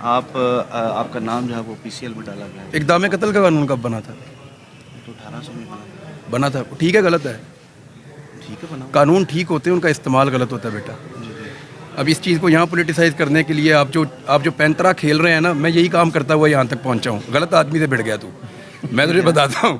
आपका नाम जो है वो पीसीएल में डाला गया है। इक़दाम कत्ल का कानून कब बना था? तो 1800 में बना था। ठीक है, गलत है? ठीक है, बना कानून ठीक होते हैं, उनका इस्तेमाल गलत होता है बेटा। अब इस चीज़ को यहाँ पोलिटिसाइज़ करने के लिए आप जो पैंतरा खेल रहे हैं ना, मैं यही काम करता हुआ यहाँ तक पहुँचा हूँ। गलत आदमी से भिड़ गया तू, मैं तुझे बताता हूँ।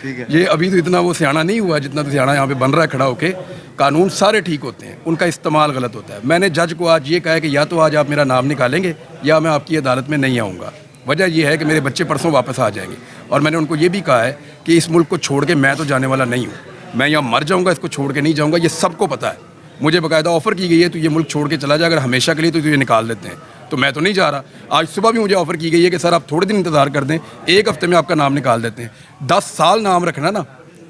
ठीक है, ये अभी तो इतना वो सियाना नहीं हुआ जितना तो सियाना यहाँ पे बन रहा है खड़ा होके। कानून सारे ठीक होते हैं, उनका इस्तेमाल गलत होता है। मैंने जज को आज ये कहा है कि या तो आज आप मेरा नाम निकालेंगे या मैं आपकी अदालत में नहीं आऊँगा। वजह यह है कि मेरे बच्चे परसों वापस आ जाएंगे, और मैंने उनको ये भी कहा है कि इस मुल्क को छोड़ के मैं तो जाने वाला नहीं हूँ। मैं यहाँ मर जाऊँगा, इसको छोड़ के नहीं जाऊँगा, ये सबको पता है। मुझे बाकायदा ऑफ़र की गई है, तो ये मुल्क छोड़ के चला जा, अगर हमेशा के लिए तो तुझे निकाल देते हैं। तो मैं तो नहीं जा रहा। आज सुबह भी मुझे ऑफ़र की गई है कि सर आप थोड़े दिन इंतज़ार कर दें, 1 हफ्ते में आपका नाम निकाल देते हैं। 10 साल नाम रखना ना,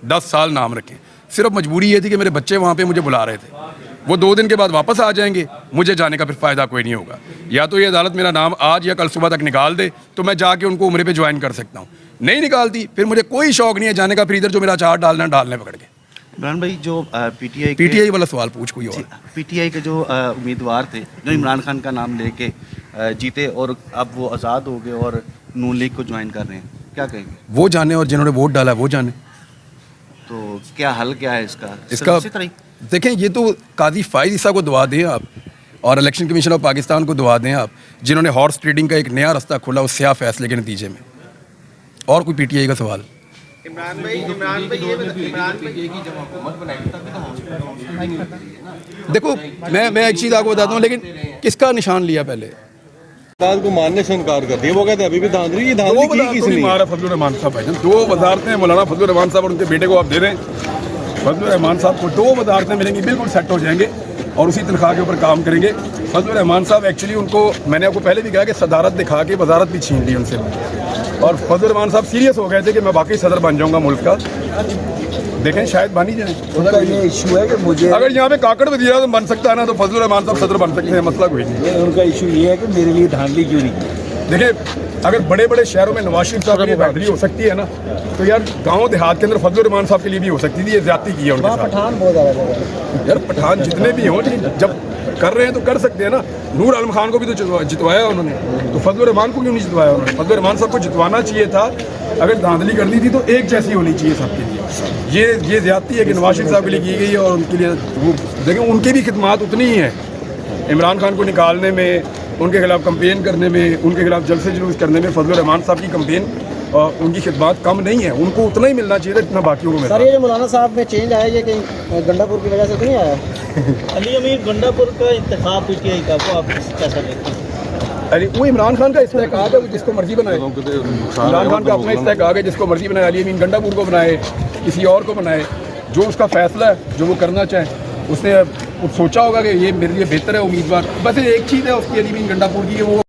10 साल नाम रखें। सिर्फ मजबूरी ये थी कि मेरे बच्चे वहाँ पे मुझे बुला रहे थे। वो 2 दिन के बाद वापस आ जाएंगे, मुझे जाने का फिर फ़ायदा कोई नहीं होगा। या तो ये अदालत मेरा नाम आज या कल सुबह तक निकाल दे, तो मैं जाके उनको उम्रे पे ज्वाइन कर सकता हूँ। नहीं निकालती, फिर मुझे कोई शौक़ नहीं है जाने का। फिर इधर जो मेरा अचार डालना डालने पकड़ के। इमरान भाई, जो पीटीआई वाला सवाल पूछ कोई और। पीटीआई के जो उम्मीदवार थे, जो इमरान खान का नाम लेके जीते, और अब वो आज़ाद हो गए और नून लीग को ज्वाइन कर रहे हैं, क्या कहेंगे? वो जाने, और जिन्होंने वोट डाला वो जाने। तो क्या हल क्या है इसका? देखें, ये तो काजी फाइज ईसा को दुआ दें आप, और इलेक्शन कमीशन ऑफ पाकिस्तान को दुआ दें आप, जिन्होंने हॉर्स ट्रेडिंग का एक नया रास्ता खोला उस स्याह फैसले के नतीजे में। और कोई पीटीआई का सवाल? देखो, मैं एक चीज़ आपको बताता हूँ, लेकिन किसका निशान लिया पहले? को मानने से इनकार कर दिया। वो कहते हैं अभी भी धांधली, ये धांधली की किसने मारा? फजलुर रहमान साहब भाईजान, 2 वजारतें मौलाना फजलुर रहमान साहब और उनके बेटे को आप दे रहे हैं। फजलुर रहमान साहब को 2 वजारतें मिलेंगी, बिल्कुल सेट हो जाएंगे और उसी तनख्वाह के ऊपर काम करेंगे। फजलुर रहमान साहब एक्चुअली, उनको मैंने आपको पहले भी कहा कि सदारत दिखा के वजारत भी छीन ली उनसे, और फजलुर रहमान साहब सीरियस हो गए थे कि मैं वाकई सदर बन जाऊँगा मुल्क का। देखें, शायद बन ही जाए। उनका ये इशू है कि मुझे, अगर यहाँ पे काकड़ वज़ीर आज़म बन सकता है ना, तो फजलुर रहमान साहब सदर बन सकते हैं, मसला कोई नहीं। उनका इशू ये है कि मेरे लिए धांधली क्यों नहीं? देखिए, अगर बड़े बड़े शहरों में नवाज शरीफ साहब की बहादुरी हो सकती है ना, तो यार गांव देहात के अंदर फजलुर रहमान साहब के लिए भी हो सकती थी। ये ज्यादती की है उनके साथ। पठान बहुत ज़्यादा यार पठान जितने भी हों, जब कर रहे हैं तो कर सकते हैं ना। नूर आलम खान को भी तो जितवाया उन्होंने, तो फजलुर रहमान को क्यों नहीं जितवाया उन्होंने? फजलुर रहमान साहब को जितवाना चाहिए था। अगर धांधली करनी थी तो एक जैसी होनी चाहिए सबके लिए। ये ज्यादती है कि नवाज शरीफ साहब के लिए की गई है, और उनके लिए वो देखें, उनकी भी खिदमात उतनी ही है। इमरान खान को निकालने में, उनके खिलाफ कंपेन करने में, उनके खिलाफ जलसे जुलूस करने में फजलुर रहमान साहब की कंपेन और उनकी खिदमात कम नहीं है। उनको उतना ही मिलना चाहिए था जितना बाकियों को मिला। सर, ये जो मौलाना साहब में चेंज आया, ये कहीं गंडापुर की वजह से तो नहीं आया? अली अमीर गंडापुर का इंतखाब पीटीआई का, वो आप कैसा देखते हैं? अरे वो इमरान खान का इस्तेहकाक है, वो जिसको मर्जी बनाए। इमरान खान का अपना इस्तेहकाक है, जिसको मर्जी बनाए। अली अमीन गंडापुर को बनाए, किसी और को बनाए, जो उसका फैसला है, जो वो करना चाहे। उसने सोचा होगा कि ये मेरे लिए बेहतर है उम्मीदवार। बस एक चीज़ है उसकी अली अमीन गंडापुर की, कि वो